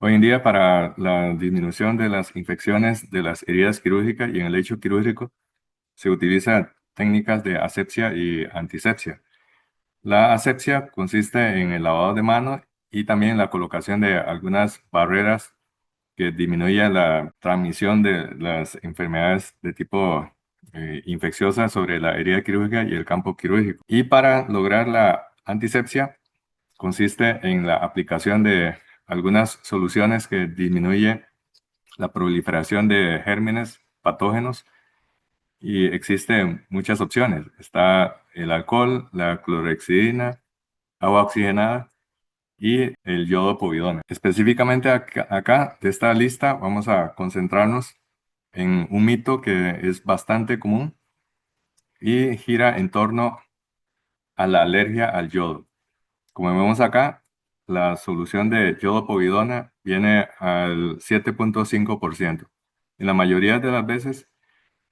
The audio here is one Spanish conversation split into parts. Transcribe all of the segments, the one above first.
Hoy en día, para la disminución de las infecciones de las heridas quirúrgicas y en el lecho quirúrgico, se utilizan técnicas de asepsia y antisepsia. La asepsia consiste en el lavado de manos y también la colocación de algunas barreras que disminuyan la transmisión de las enfermedades de tipo infecciosa sobre la herida quirúrgica y el campo quirúrgico. Y para lograr la antisepsia, consiste en la aplicación de algunas soluciones que disminuyen la proliferación de gérmenes patógenos y existen muchas opciones. Está el alcohol, la clorhexidina, agua oxigenada y el yodo povidona. Específicamente acá, de esta lista, vamos a concentrarnos en un mito que es bastante común y gira en torno a la alergia al yodo. Como vemos acá, la solución de yodo povidona viene al 7.5%. En la mayoría de las veces,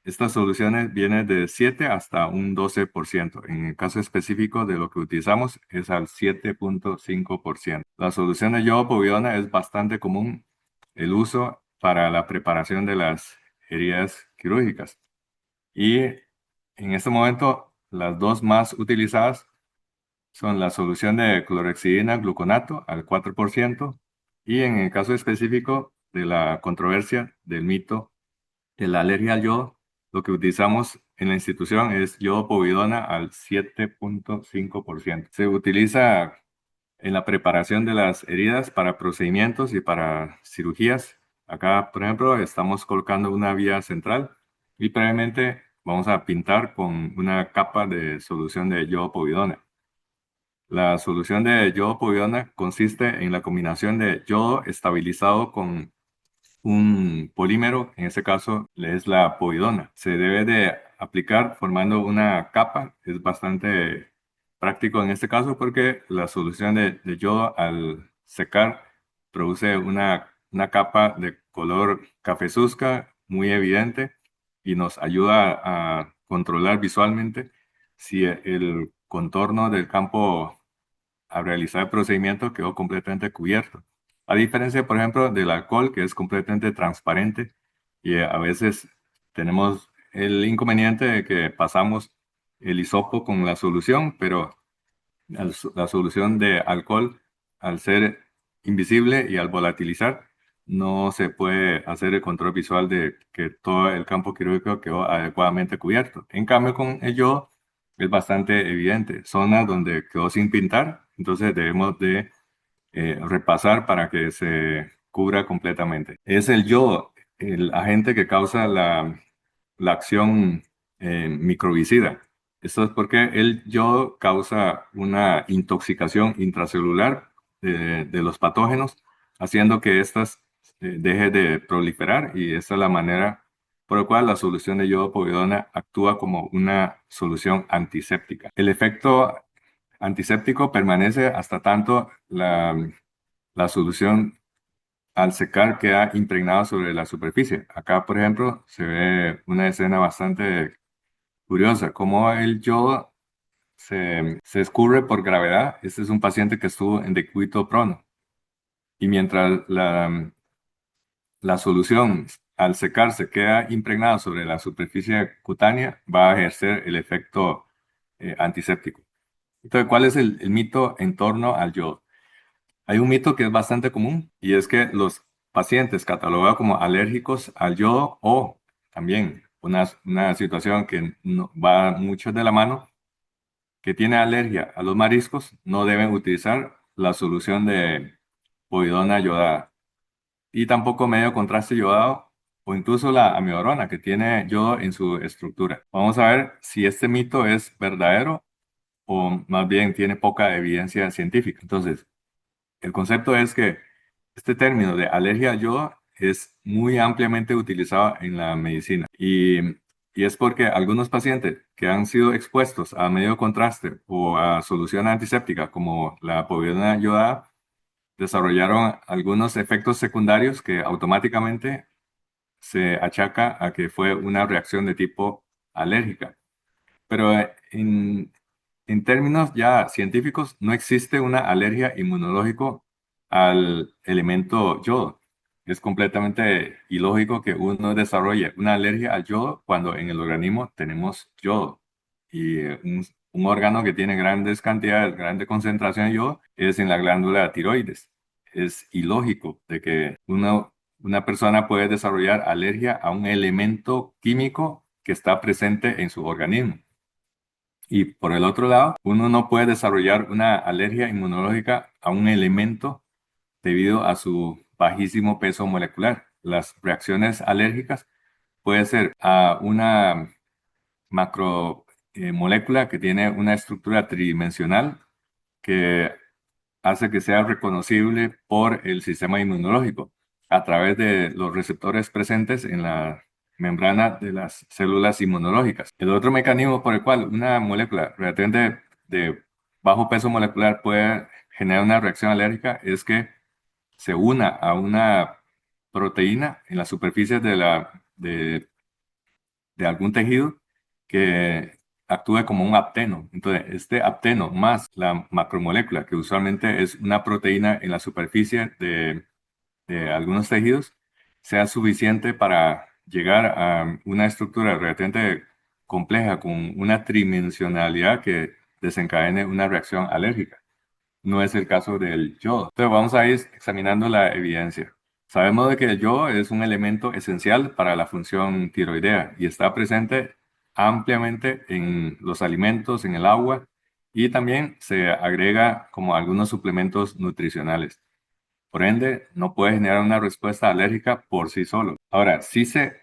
estas soluciones vienen de 7 hasta un 12%. En el caso específico de lo que utilizamos es al 7.5%. La solución de yodo povidona es bastante común el uso para la preparación de las heridas quirúrgicas. Y en este momento, las dos más utilizadas son la solución de clorhexidina gluconato al 4% y en el caso específico de la controversia del mito de la alergia al yodo, lo que utilizamos en la institución es yodo povidona al 7.5%. Se utiliza en la preparación de las heridas para procedimientos y para cirugías. Acá, por ejemplo, estamos colocando una vía central y previamente vamos a pintar con una capa de solución de yodo povidona. La solución de yodo povidona consiste en la combinación de yodo estabilizado con un polímero, en este caso es la povidona. Se debe de aplicar formando una capa. Es bastante práctico en este caso porque la solución de yodo al secar produce una capa de color cafezuzca muy evidente y nos ayuda a controlar visualmente si el contorno del campo a realizar el procedimiento quedó completamente cubierto. A diferencia, por ejemplo, del alcohol, que es completamente transparente y a veces tenemos el inconveniente de que pasamos el hisopo con la solución, pero la solución de alcohol, al ser invisible y al volatilizar, no se puede hacer el control visual de que todo el campo quirúrgico quedó adecuadamente cubierto. En cambio, con el yodo es bastante evidente. Zonas donde quedó sin pintar, entonces debemos de repasar para que se cubra completamente. Es el yodo, el agente que causa la acción microbicida. Esto es porque el yodo causa una intoxicación intracelular de los patógenos, haciendo que éstas deje de proliferar y esta es la manera por la cual la solución de yodo povidona actúa como una solución antiséptica. El efecto antiséptico permanece hasta tanto la solución al secar queda impregnada sobre la superficie. Acá, por ejemplo, se ve una escena bastante curiosa, como el yodo se escurre por gravedad. Este es un paciente que estuvo en decúbito prono. Y mientras la solución al secarse queda impregnada sobre la superficie cutánea, va a ejercer el efecto antiséptico. Entonces, ¿cuál es el mito en torno al yodo? Hay un mito que es bastante común y es que los pacientes catalogados como alérgicos al yodo o también una situación que va mucho de la mano, que tiene alergia a los mariscos, no deben utilizar la solución de povidona yodada y tampoco medio contraste yodado o incluso la amiodarona que tiene yodo en su estructura. Vamos a ver si este mito es verdadero o más bien tiene poca evidencia científica. Entonces, el concepto es que este término de alergia al yodo es muy ampliamente utilizado en la medicina y es porque algunos pacientes que han sido expuestos a medio contraste o a solución antiséptica como la povidona yodada desarrollaron algunos efectos secundarios que automáticamente se achaca a que fue una reacción de tipo alérgica. Pero en términos ya científicos, no existe una alergia inmunológica al elemento yodo. Es completamente ilógico que uno desarrolle una alergia al yodo cuando en el organismo tenemos yodo. Y un órgano que tiene grandes cantidades, grande concentración de yodo es en la glándula tiroides. Es ilógico de que una persona puede desarrollar alergia a un elemento químico que está presente en su organismo. Y por el otro lado, uno no puede desarrollar una alergia inmunológica a un elemento debido a su bajísimo peso molecular. Las reacciones alérgicas pueden ser a una macromolécula que tiene una estructura tridimensional que hace que sea reconocible por el sistema inmunológico a través de los receptores presentes en la membrana de las células inmunológicas. El otro mecanismo por el cual una molécula relativamente de bajo peso molecular puede generar una reacción alérgica es que se una a una proteína en la superficie de algún tejido que actúe como un apteno. Entonces, este apteno más la macromolécula, que usualmente es una proteína en la superficie de algunos tejidos, sea suficiente para llegar a una estructura relativamente compleja con una tridimensionalidad que desencadene una reacción alérgica. No es el caso del yodo. Entonces vamos a ir examinando la evidencia. Sabemos de que el yodo es un elemento esencial para la función tiroidea y está presente ampliamente en los alimentos, en el agua y también se agrega como algunos suplementos nutricionales. Por ende, no puede generar una respuesta alérgica por sí solo. Ahora, sí se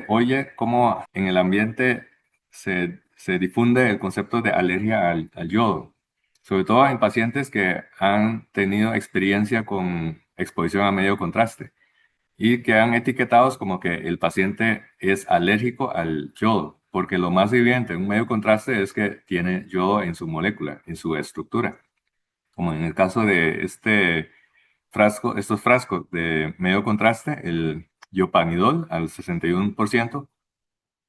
oye cómo en el ambiente se difunde el concepto de alergia al yodo, sobre todo en pacientes que han tenido experiencia con exposición a medio contraste y que han etiquetados como que el paciente es alérgico al yodo, porque lo más evidente en un medio contraste es que tiene yodo en su molécula, en su estructura, como en el caso de estos frascos de medio contraste, el Yopanidol al 61%,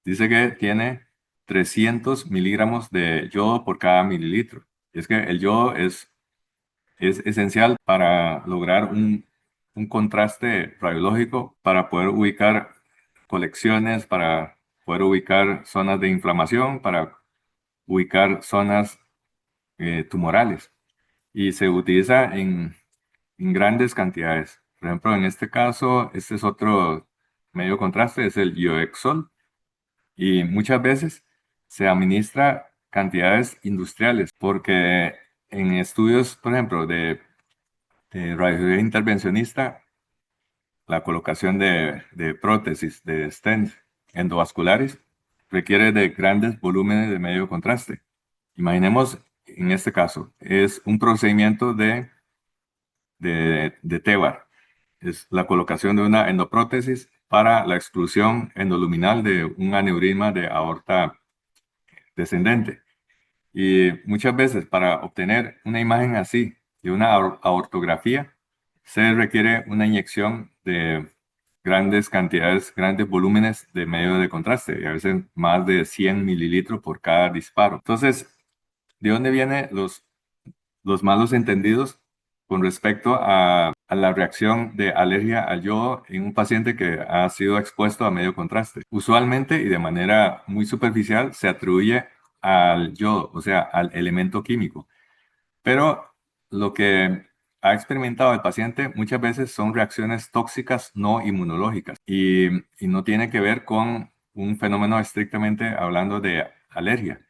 dice que tiene 300 miligramos de yodo por cada mililitro. Y es que el yodo es esencial para lograr un contraste radiológico, para poder ubicar colecciones, para poder ubicar zonas de inflamación, para ubicar zonas tumorales. Y se utiliza en grandes cantidades. Por ejemplo, en este caso, este es otro medio contraste, es el Ioexol, y muchas veces se administra cantidades industriales, porque en estudios, por ejemplo, de radiología intervencionista, la colocación de prótesis, de stents endovasculares, requiere de grandes volúmenes de medio contraste. Imaginemos, en este caso, es un procedimiento de TEVAR. Es la colocación de una endoprótesis para la exclusión endoluminal de un aneurisma de aorta descendente. Y muchas veces para obtener una imagen así de una aortografía, se requiere una inyección de grandes cantidades, grandes volúmenes de medio de contraste, y a veces más de 100 mililitros por cada disparo. Entonces, ¿de dónde vienen los malos entendidos con respecto a la reacción de alergia al yodo en un paciente que ha sido expuesto a medio contraste? Usualmente y de manera muy superficial se atribuye al yodo, o sea, al elemento químico. Pero lo que ha experimentado el paciente muchas veces son reacciones tóxicas no inmunológicas y no tiene que ver con un fenómeno estrictamente hablando de alergia.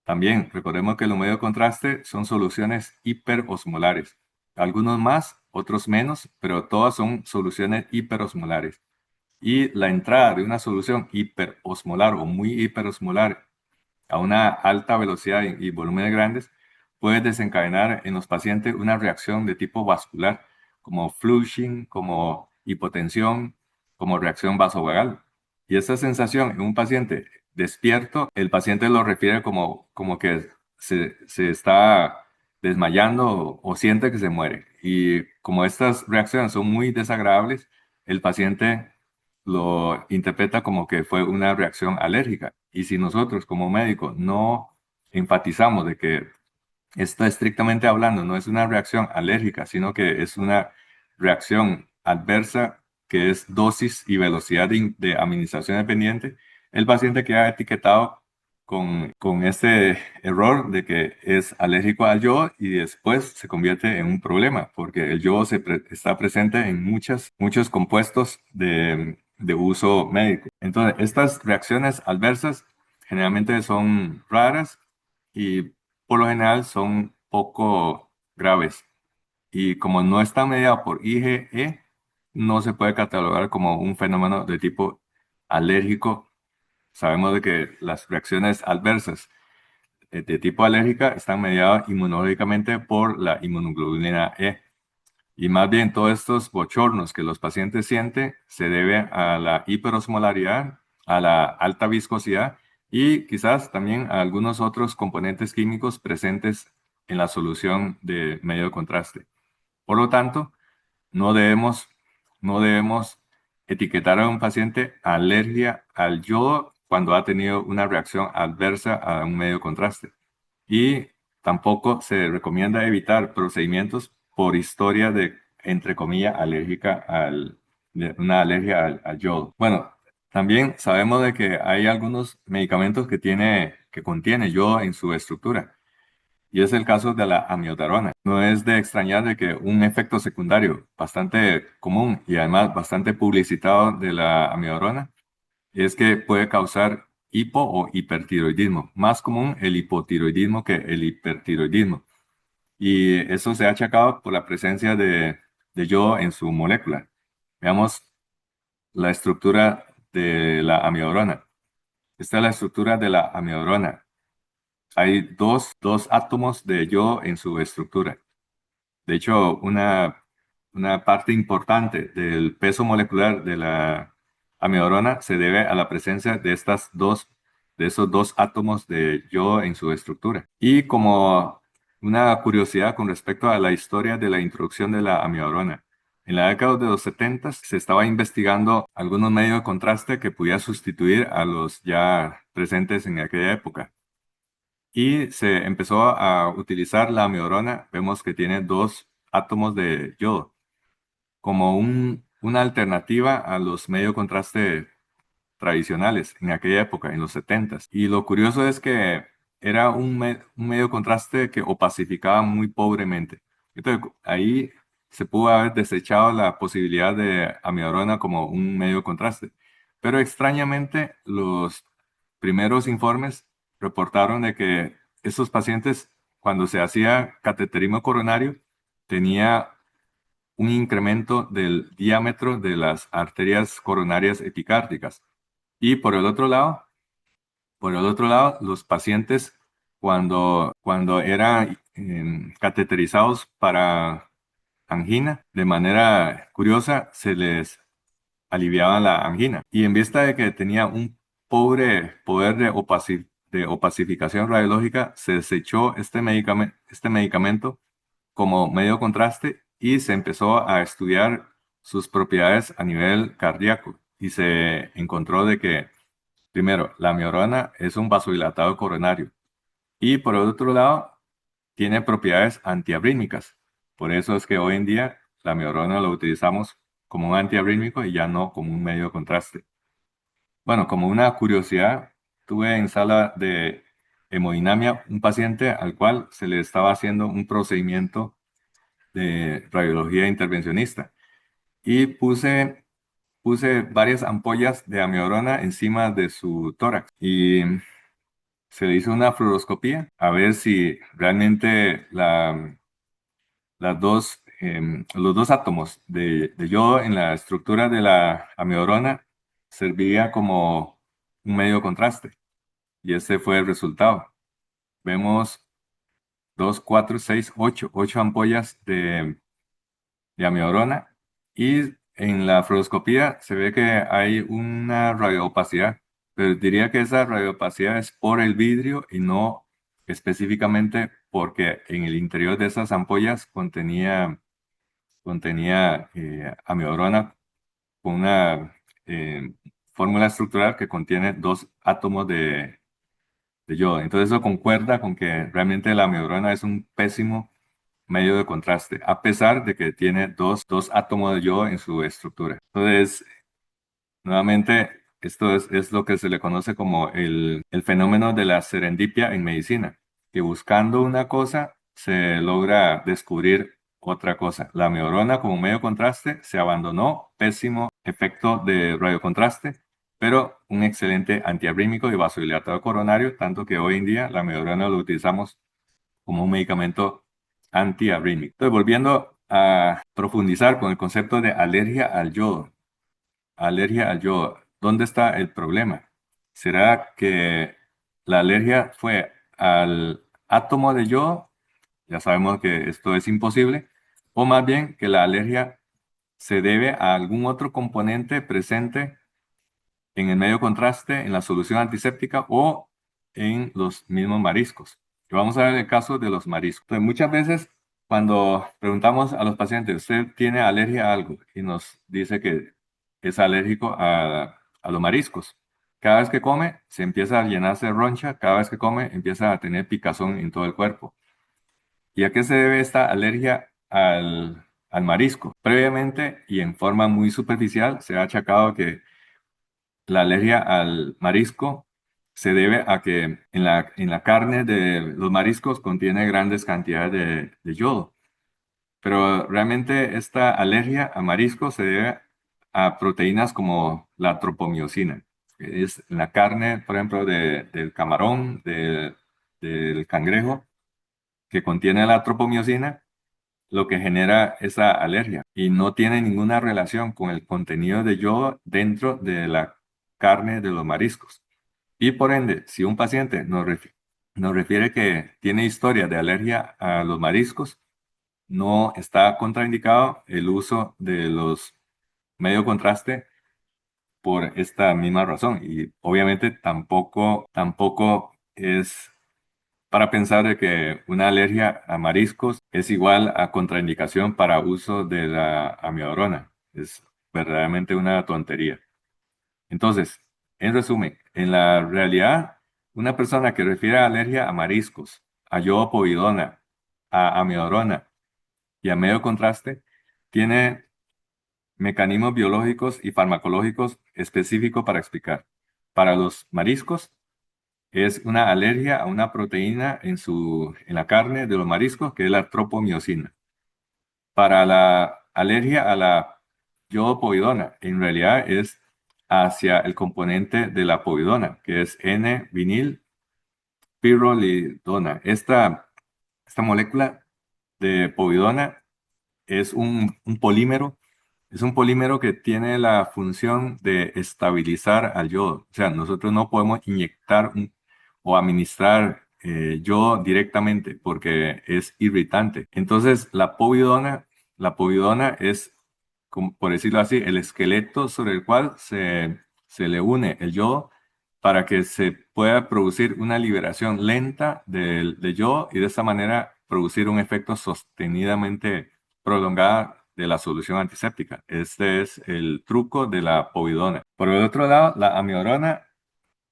También recordemos que los medios de contraste son soluciones hiperosmolares. Algunos más, otros menos, pero todas son soluciones hiperosmolares. Y la entrada de una solución hiperosmolar o muy hiperosmolar a una alta velocidad y volúmenes grandes puede desencadenar en los pacientes una reacción de tipo vascular, como flushing, como hipotensión, como reacción vasovagal. Y esa sensación en un paciente despierto, el paciente lo refiere como que se está desmayando o siente que se muere. Y como estas reacciones son muy desagradables, el paciente lo interpreta como que fue una reacción alérgica. Y si nosotros como médicos no enfatizamos de que Esto estrictamente hablando no es una reacción alérgica, sino que es una reacción adversa que es dosis y velocidad de administración dependiente. El paciente queda etiquetado con este error de que es alérgico al yodo y después se convierte en un problema porque el yodo está presente en muchos compuestos de uso médico. Entonces, estas reacciones adversas generalmente son raras y por lo general son poco graves. Y como no está mediado por IgE, no se puede catalogar como un fenómeno de tipo alérgico. Sabemos de que las reacciones adversas de tipo alérgica están mediadas inmunológicamente por la inmunoglobulina E. Y más bien todos estos bochornos que los pacientes sienten se deben a la hiperosmolaridad, a la alta viscosidad y quizás también a algunos otros componentes químicos presentes en la solución de medio de contraste. Por lo tanto, no debemos, no debemos etiquetar a un paciente alergia al yodo cuando ha tenido una reacción adversa a un medio de contraste. Y tampoco se recomienda evitar procedimientos por historia de, entre comillas, de una alergia al yodo. Bueno, también sabemos de que hay algunos medicamentos que contiene yodo en su estructura. Y es el caso de la amiodarona. No es de extrañar de que un efecto secundario bastante común y además bastante publicitado de la amiodarona es que puede causar hipo o hipertiroidismo. Más común el hipotiroidismo que el hipertiroidismo. Y eso se ha achacado por la presencia de yodo en su molécula. Veamos la estructura de la amiodarona. Esta es la estructura de la amiodarona. Hay dos átomos de yodo en su estructura. De hecho, una parte importante del peso molecular de la amiodarona se debe a la presencia de esos dos átomos de yodo en su estructura. Y como una curiosidad con respecto a la historia de la introducción de la amiodarona. En la década de los 70 se estaba investigando algunos medios de contraste que pudieran sustituir a los ya presentes en aquella época y se empezó a utilizar la amiodarona. Vemos que tiene dos átomos de yodo como una alternativa a los medios de contraste tradicionales en aquella época, en los 70. Y lo curioso es que era un medio de contraste que opacificaba muy pobremente. Entonces, ahí se pudo haber desechado la posibilidad de amiodarona como un medio de contraste. Pero extrañamente, los primeros informes reportaron de que esos pacientes, cuando se hacía cateterismo coronario, tenía un incremento del diámetro de las arterias coronarias epicárdicas. Y por el otro lado, los pacientes cuando eran cateterizados para angina, de manera curiosa, se les aliviaba la angina. Y en vista de que tenía un pobre poder de opacificación radiológica, se desechó este medicamento como medio contraste y se empezó a estudiar sus propiedades a nivel cardíaco. Y se encontró de que, primero, la amiodarona es un vasodilatador coronario y por el otro lado, tiene propiedades antiarrítmicas. Por eso es que hoy en día la amiodarona lo utilizamos como un antiarrítmico y ya no como un medio de contraste. Bueno, como una curiosidad, tuve en sala de hemodinamia un paciente al cual se le estaba haciendo un procedimiento de radiología intervencionista y puse varias ampollas de amiodarona encima de su tórax y se le hizo una fluoroscopía a ver si realmente los dos átomos de yodo en la estructura de la amiodarona servía como un medio de contraste. Y ese fue el resultado. Vemos 2, 4, 6, 8 ampollas de amiodarona y en la fluoroscopía se ve que hay una radioopacidad, pero diría que esa radioopacidad es por el vidrio y no específicamente porque en el interior de esas ampollas contenía amiodarona con una fórmula estructural que contiene dos átomos de yodo. Entonces eso concuerda con que realmente la amiodarona es un pésimo medio de contraste, a pesar de que tiene dos átomos de yodo en su estructura. Entonces, nuevamente, esto es lo que se le conoce como el fenómeno de la serendipia en medicina, que buscando una cosa se logra descubrir otra cosa. La amiodarona como medio de contraste se abandonó, pésimo efecto de radiocontraste, pero un excelente antiarrítmico y vasodilatador coronario, tanto que hoy en día la amiodarona lo utilizamos como un medicamento antiarrítmico. Entonces, volviendo a profundizar con el concepto de alergia al yodo. Alergia al yodo. ¿Dónde está el problema? ¿Será que la alergia fue al átomo de yodo? Ya sabemos que esto es imposible. O más bien que la alergia se debe a algún otro componente presente en el medio contraste, en la solución antiséptica o en los mismos mariscos. Y vamos a ver el caso de los mariscos. Entonces, muchas veces cuando preguntamos a los pacientes, ¿usted tiene alergia a algo? Y nos dice que es alérgico a los mariscos. Cada vez que come, se empieza a llenarse de roncha. Cada vez que come, empieza a tener picazón en todo el cuerpo. ¿Y a qué se debe esta alergia al marisco? Previamente y en forma muy superficial, se ha achacado que la alergia al marisco se debe a que en la carne de los mariscos contiene grandes cantidades de yodo. Pero realmente esta alergia a marisco se debe a proteínas como la tropomiosina. Es la carne, por ejemplo, del camarón, del cangrejo, que contiene la tropomiosina, lo que genera esa alergia y no tiene ninguna relación con el contenido de yodo dentro de la carne de los mariscos. Y por ende, si un paciente nos refiere que tiene historia de alergia a los mariscos, no está contraindicado el uso de los medio contraste por esta misma razón. Y obviamente tampoco es para pensar de que una alergia a mariscos es igual a contraindicación para uso de la amiodarona. Es verdaderamente una tontería. Entonces, en resumen, en la realidad, una persona que refiere a alergia a mariscos, a yodopovidona, a amiodarona y a medio contraste, tiene mecanismos biológicos y farmacológicos específicos para explicar. Para los mariscos, es una alergia a una proteína en la carne de los mariscos, que es la tropomiosina. Para la alergia a la yodopovidona, en realidad es hacia el componente de la povidona, que es N-vinilpirrolidona. Esta molécula de povidona es un polímero que tiene la función de estabilizar al yodo. O sea, nosotros no podemos inyectar o administrar yodo directamente porque es irritante. Entonces, la povidona es, por decirlo así, el esqueleto sobre el cual se le une el yodo para que se pueda producir una liberación lenta del yodo y de esa manera producir un efecto sostenidamente prolongada de la solución antiséptica. Este es el truco de la povidona. Por el otro lado, la amiodarona,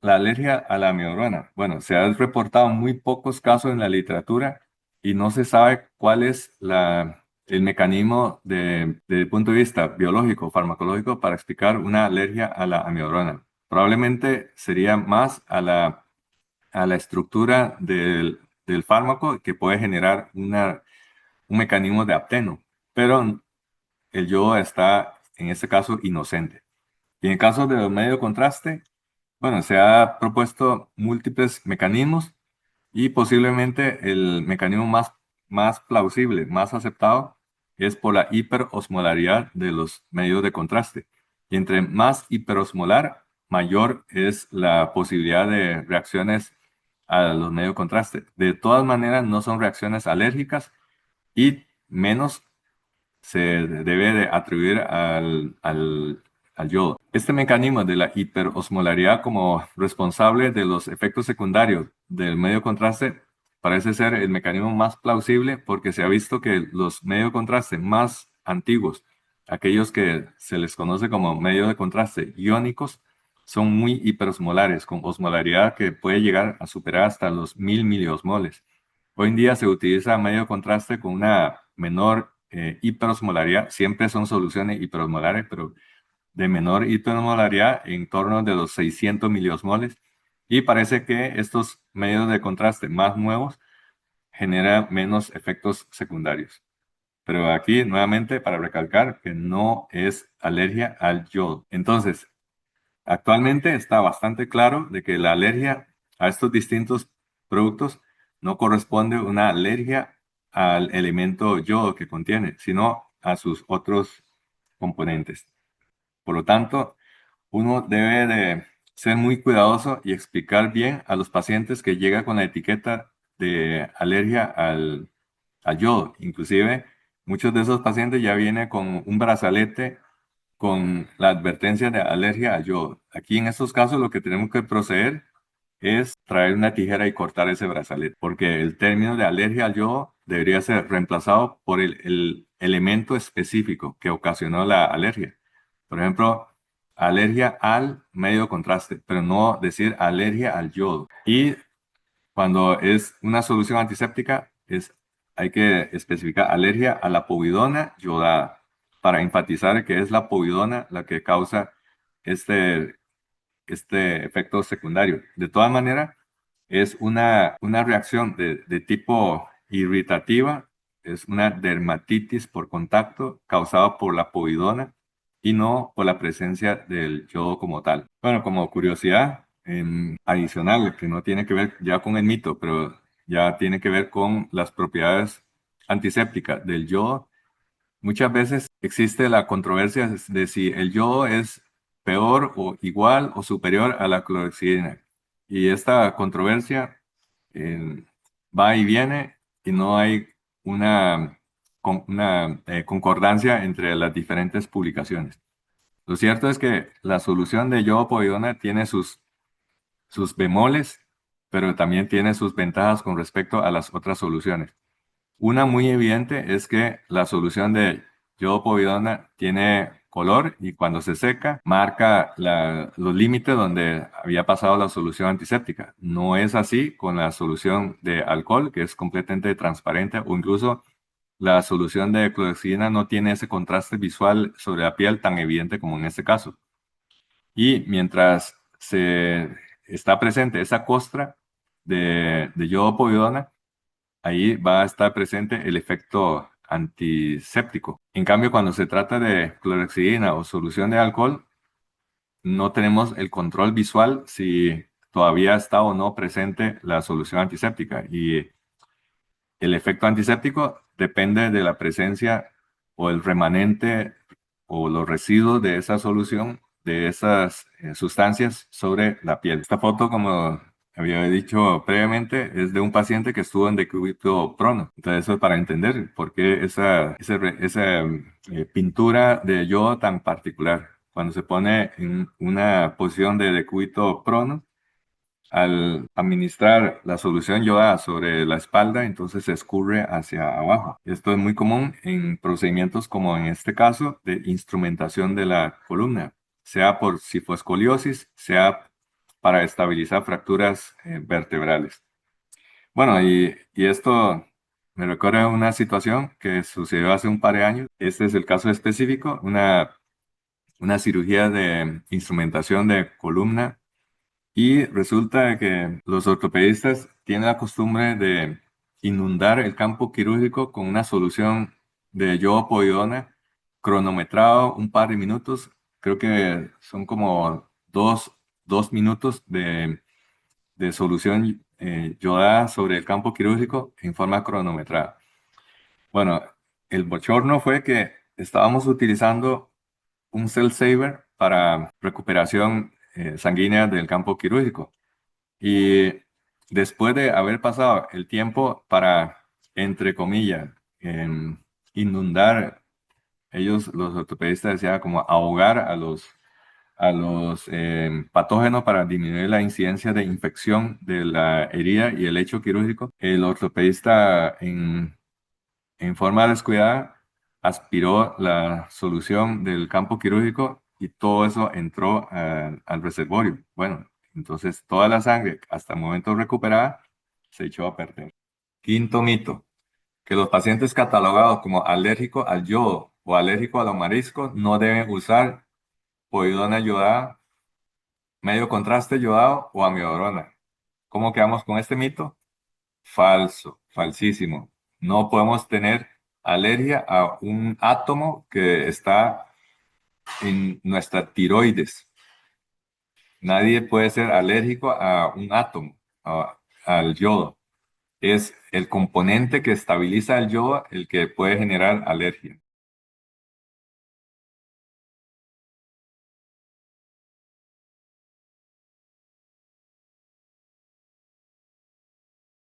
la alergia a la amiodarona. Bueno, se han reportado muy pocos casos en la literatura y no se sabe cuál es el mecanismo desde el punto de vista biológico, farmacológico, para explicar una alergia a la amiodarona. Probablemente sería más a la estructura del fármaco que puede generar un mecanismo de apteno, pero el yodo está, en este caso, inocente. Y en el caso de los medios de contraste, bueno, se ha propuesto múltiples mecanismos y posiblemente el mecanismo más plausible, más aceptado, es por la hiperosmolaridad de los medios de contraste. Y entre más hiperosmolar, mayor es la posibilidad de reacciones a los medios de contraste. De todas maneras, no son reacciones alérgicas y menos se debe de atribuir al yodo. Este mecanismo de la hiperosmolaridad como responsable de los efectos secundarios del medio contraste parece ser el mecanismo más plausible porque se ha visto que los medios de contraste más antiguos, aquellos que se les conoce como medios de contraste iónicos, son muy hiperosmolares, con osmolaridad que puede llegar a superar hasta los 1000 miliosmoles. Hoy en día se utiliza medio contraste con una menor hiperosmolaridad. Siempre son soluciones hiperosmolares, pero de menor hiperosmolaridad en torno de los 600 miliosmoles. Y parece que estos medios de contraste más nuevos generan menos efectos secundarios. Pero aquí, nuevamente, para recalcar que no es alergia al yodo. Entonces, actualmente está bastante claro de que la alergia a estos distintos productos no corresponde a una alergia al elemento yodo que contiene, sino a sus otros componentes. Por lo tanto, uno debe de ser muy cuidadoso y explicar bien a los pacientes que llega con la etiqueta de alergia al yodo. Inclusive, muchos de esos pacientes ya vienen con un brazalete con la advertencia de alergia al yodo. Aquí en estos casos lo que tenemos que proceder es traer una tijera y cortar ese brazalete, porque el término de alergia al yodo debería ser reemplazado por el elemento específico que ocasionó la alergia. Por ejemplo, alergia al medio contraste, pero no decir alergia al yodo. Y cuando es una solución antiséptica, hay que especificar alergia a la povidona yodada para enfatizar que es la povidona la que causa este, este efecto secundario. De todas maneras, es una reacción de tipo irritativa, es una dermatitis por contacto causada por la povidona y no por la presencia del yodo como tal. Bueno, como curiosidad adicional, que no tiene que ver ya con el mito, pero ya tiene que ver con las propiedades antisépticas del yodo. Muchas veces existe la controversia de si el yodo es peor o igual o superior a la clorhexidina. Y esta controversia eh, va y viene y no hay una concordancia entre las diferentes publicaciones. Lo cierto es que la solución de yodo povidona tiene sus bemoles, pero también tiene sus ventajas con respecto a las otras soluciones. Una muy evidente es que la solución de yodo-povidona tiene color y cuando se seca marca los límites donde había pasado la solución antiséptica. No es así con la solución de alcohol, que es completamente transparente, o incluso la solución de clorexidina no tiene ese contraste visual sobre la piel tan evidente como en este caso. Y mientras se está presente esa costra de yodo-povidona, ahí va a estar presente el efecto antiséptico. En cambio, cuando se trata de clorhexidina o solución de alcohol, no tenemos el control visual si todavía está o no presente la solución antiséptica. Y el efecto antiséptico depende de la presencia o el remanente o los residuos de esa solución, de esas sustancias sobre la piel. Esta foto, como había dicho previamente, es de un paciente que estuvo en decúbito prono. Entonces, eso es para entender por qué esa pintura de yodo tan particular. Cuando se pone en una posición de decúbito prono, al administrar la solución yodada sobre la espalda, entonces se escurre hacia abajo. Esto es muy común en procedimientos como en este caso de instrumentación de la columna, sea por cifoescoliosis, sea para estabilizar fracturas vertebrales. Bueno, y esto me recuerda a una situación que sucedió hace un par de años. Este es el caso específico, una cirugía de instrumentación de columna y resulta que los ortopedistas tienen la costumbre de inundar el campo quirúrgico con una solución de yodo-povidona cronometrado un par de minutos. Creo que son como dos minutos de solución yodada sobre el campo quirúrgico en forma cronometrada. Bueno, el bochorno fue que estábamos utilizando un cell saver para recuperación sanguínea del campo quirúrgico. Y después de haber pasado el tiempo para, entre comillas, inundar, ellos, los ortopedistas decían como ahogar a los patógenos para disminuir la incidencia de infección de la herida y el hecho quirúrgico, el ortopedista en forma descuidada aspiró la solución del campo quirúrgico y todo eso entró al reservorio. Bueno, entonces toda la sangre, hasta el momento recuperada, se echó a perder. Quinto mito, que los pacientes catalogados como alérgicos al yodo o alérgicos a los mariscos no deben usar povidona yodada, medio contraste yodado o amiodarona. ¿Cómo quedamos con este mito? Falso, falsísimo. No podemos tener alergia a un átomo que está en nuestra tiroides. Nadie puede ser alérgico a un átomo, al yodo. Es el componente que estabiliza el yodo el que puede generar alergia.